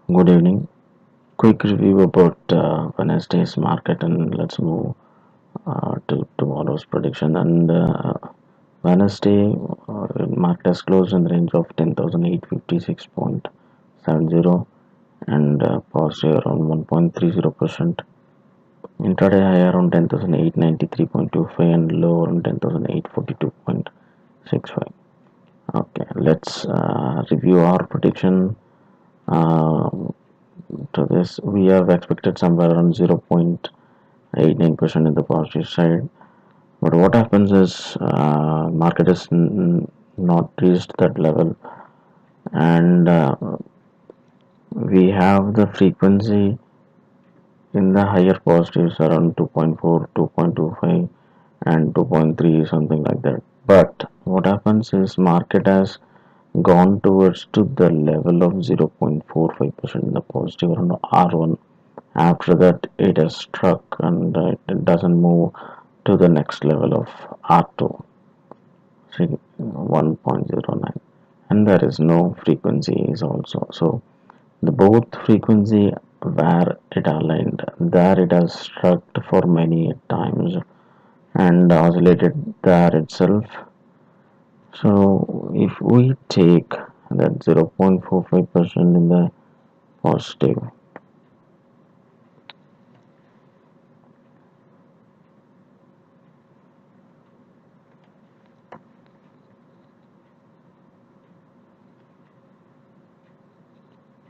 Good evening. Quick review about Wednesday's market, and let's move to tomorrow's prediction. And Wednesday market has closed in the range of 10,856.70 and positive around 1.30%. Intraday high around 10,893.25 and low around 10,842.65. Okay, let's review our prediction. Uh, to this, we have expected somewhere around 0.89% in the positive side. But what happens is market is not reached that level, and we have the frequency in the higher positives around 2.4, 2.25, and 2.3, something like that. But what happens is market has gone towards to the level of 0.45% in the positive around R1. After that, it has struck and it doesn't move to the next level of R2, 1.09, and there is no frequencies also. So the both frequency where it aligned, there it has struck for many times and oscillated there itself. So if we take that 0.45% in the positive,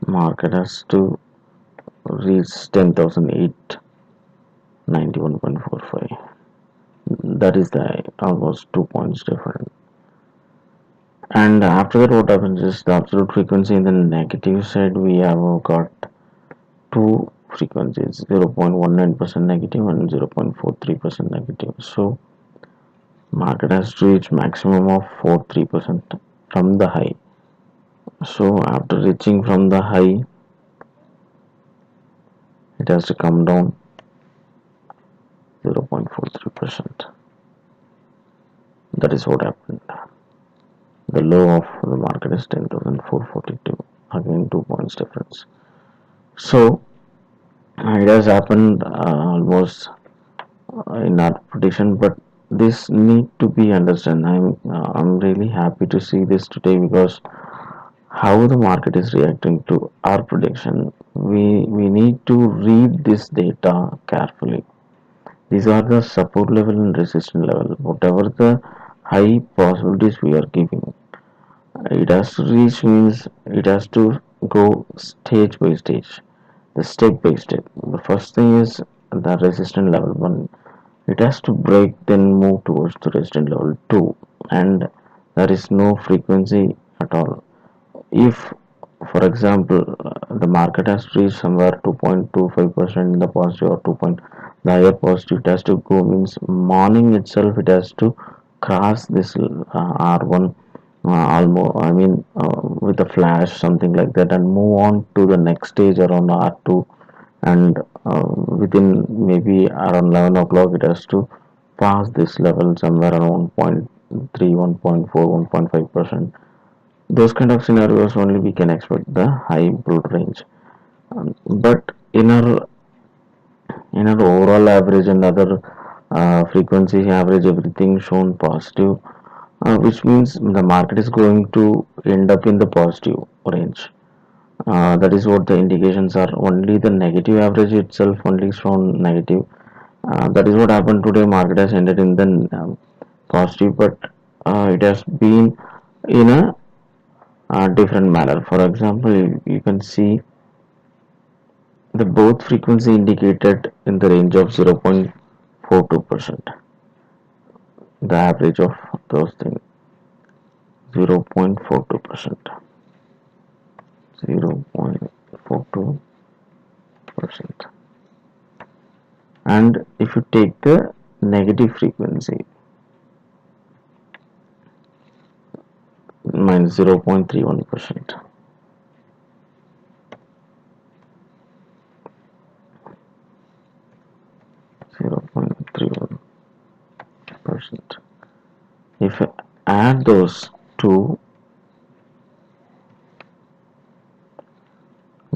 market has to reach 10,891.45. That is the almost 2 points different. And after that, what happens is the absolute frequency in the negative side, we have got two frequencies, 0.19% negative and 0.43% negative. So market has to reach maximum of 43% from the high. So after reaching from the high, it has to come down 0.43%. That is what happened. The low of the market is 10,442. Again, 2 points difference. So it has happened almost in our prediction, but this need to be understood. I'm really happy to see this today because how the market is reacting to our prediction. We need to read this data carefully. These are the support level and resistance level. Whatever the high possibilities we are giving, it has to reach means it has to go stage by stage, the step by step. The first thing is the resistance level 1. It has to break, then move towards the resistance level 2, and there is no frequency at all. If, for example, the market has reached somewhere 2.25% in the positive or 2 point, the higher positive it has to go means morning itself it has to cross this R1 almost, I mean, with a flash, something like that, and move on to the next stage around R2, and within maybe around 11 o'clock it has to pass this level somewhere around 1.3, 1.4, 1.5%. Those kind of scenarios only we can expect the high bull range. But in our overall average and other frequency average, everything shown positive, which means the market is going to end up in the positive range. That is what the indications are. Only the negative average itself only shown negative. That is what happened today. Market has ended in the positive, but it has been in a different manner. For example, you can see the both frequency indicated in the range of 0.42%. The average of those things 0.42%. 0.42%. And if you take the negative frequency minus 0.31%. 0.31%. If you add those two,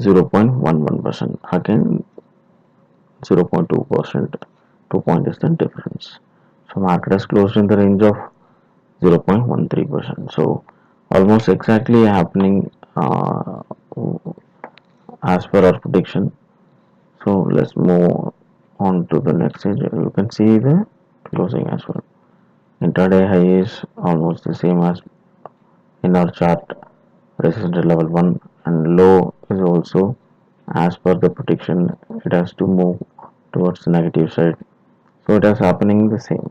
0.11%. Again 0.2%. 2 point is the difference. So market has closed in the range of 0.13%. So almost exactly happening as per our prediction. So let's move on to the next stage. You can see the closing as well. Intraday high is almost the same as in our chart, resistance at level 1, and low is also as per the prediction. It has to move towards the negative side. So it is happening the same.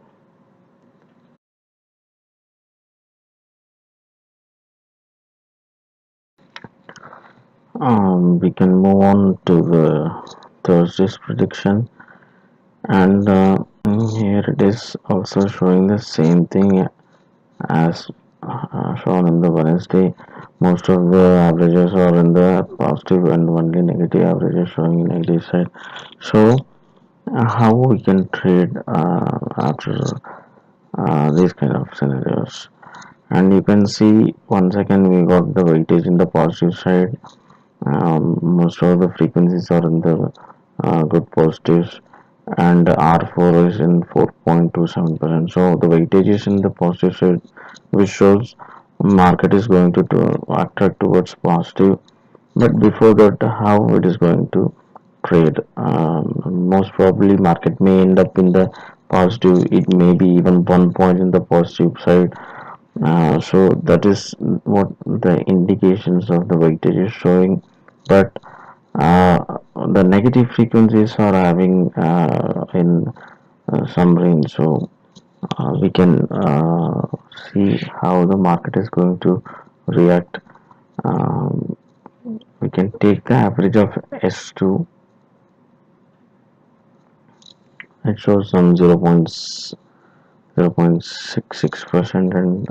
We can move on to the Thursday's prediction, and here it is also showing the same thing as shown in the Wednesday. Most of the averages are in the positive and only negative averages showing negative side. So how we can trade after these kind of scenarios? And you can see once again we got the weightage in the positive side. Most of the frequencies are in the good positives, and R4 is in 4.27%. So the weightage is in the positive side, which shows market is going to attract towards positive. But before that, how it is going to trade? Most probably, market may end up in the positive. It may be even 1 point in the positive side. So that is what the indications of the weightage is showing. But the negative frequencies are having in some range. So we can see how the market is going to react. Um, we can take the average of S2. It shows some 0.66% and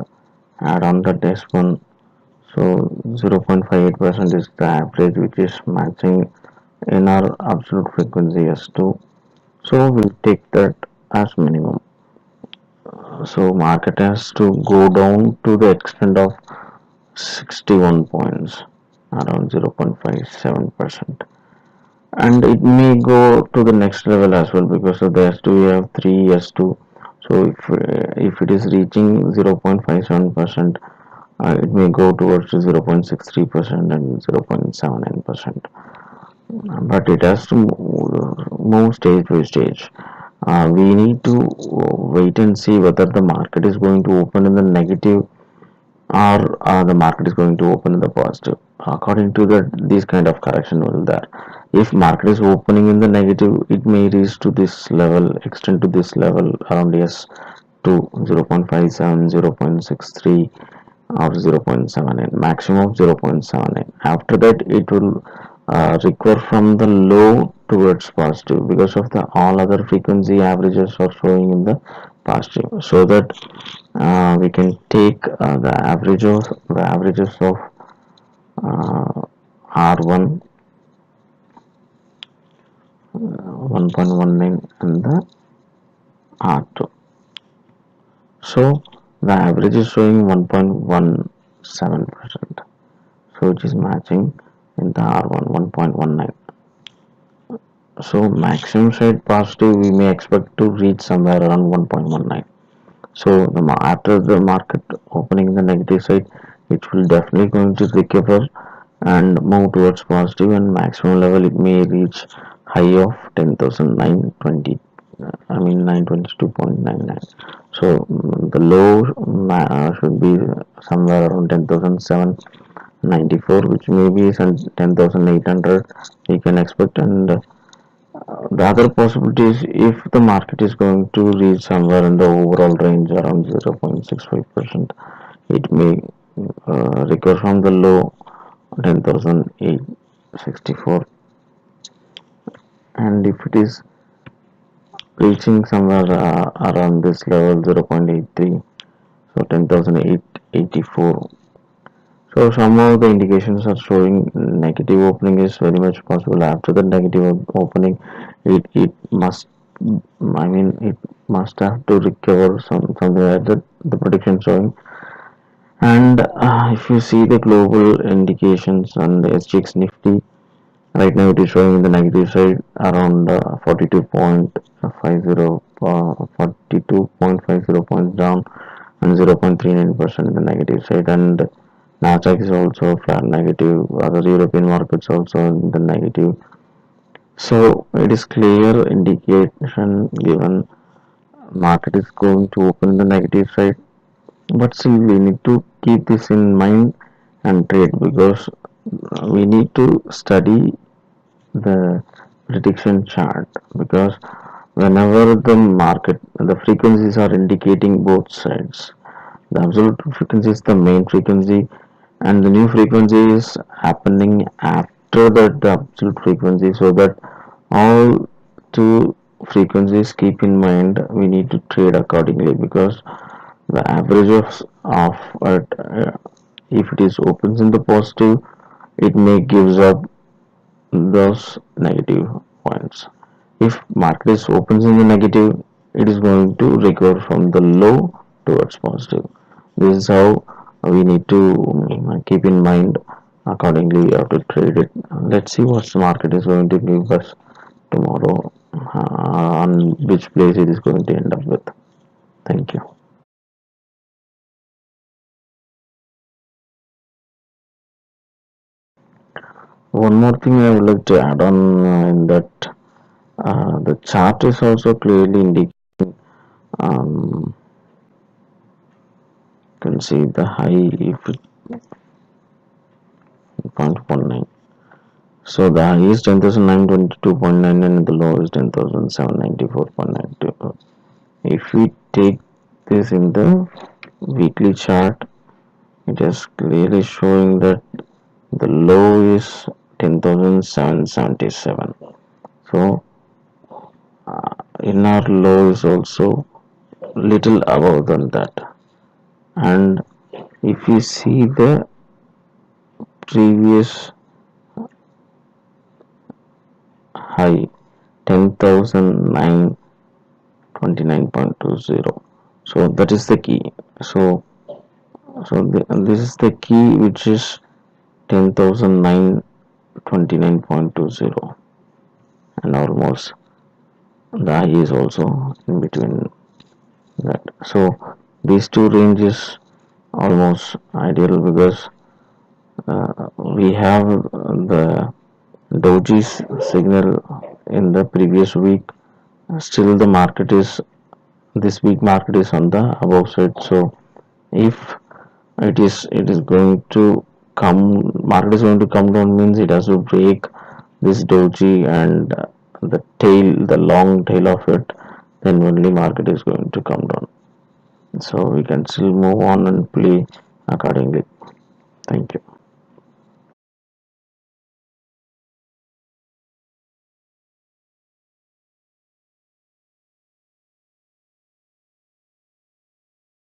add on the S1. So 0.58% is the average, which is matching in our absolute frequency S2. So we'll take that as minimum. So market has to go down to the extent of 61 points, around 0.57%, and it may go to the next level as well, because of the S2 we have 3 S2. So if it is reaching 0.57%, it may go towards 0.63% and 0.79%, but it has to move stage by stage. We need to wait and see whether the market is going to open in the negative, or the market is going to open in the positive. According to that, this kind of correction will there. If market is opening in the negative, it may reach to this level, extend to this level around S to 0.57, 0.63, or 0.78, maximum 0.78. After that, it will recover from the low towards positive, because of the all other frequency averages are showing in the positive. So that we can take the averages of R1 1.19 and the R2. So the average is showing 1.17%. So it is matching in the R1 1.19. So maximum side positive we may expect to reach somewhere around 1.19. So after the market opening in the negative side, it will definitely going to recover and move towards positive, and maximum level it may reach high of 10,920. I mean 922.99. So the low should be somewhere around 10,794, which may be some 10,800 we can expect. And the other possibility is, if the market is going to reach somewhere in the overall range around 0.65%, it may recover from the low 10,864, and if it is reaching somewhere around this level 0.83, so 10,884. So some of the indications are showing negative opening is very much possible. After the negative opening, it must, I mean, it must have to recover something like that. The prediction showing. And if you see the global indications on the SGX Nifty, Right now it is showing in the negative side around 42.50 points down and 0.39% in the negative side, and Nasdaq is also flat negative, other European markets also in the negative. So it is clear indication given market is going to open the negative side, but still we need to keep this in mind and trade, because we need to study the prediction chart, because whenever the frequencies are indicating both sides, the absolute frequency is the main frequency and the new frequency is happening after that the absolute frequency, so that all two frequencies keep in mind, we need to trade accordingly, because the average of it, if it is opens in the positive, it may gives up those negative points. If market is opens in the negative, it is going to recover from the low towards positive. This is how we need to keep in mind. Accordingly, we have to trade it. Let's see what the market is going to give us tomorrow, on which place it is going to end up with. Thank you. One more thing I would like to add on, in that the chart is also clearly indicating, um, you can see the high if it 0.19. So the high is 10,922.99 and the low is 10,794.92. If we take this in the weekly chart, it is clearly showing that the low is 10,777. So in our low is also little above than that. And if you see the previous high, 10,929.20, so that is the key. This is the key, which is 10,929.20, and almost the high is also in between that. So these two ranges almost ideal, because we have the doji's signal in the previous week. Still the market is, this week market is on the above side. So if it is going to come, market is going to come down, means it has to break this doji and the long tail of it, then only market is going to come down. So we can still move on and play accordingly. Thank you.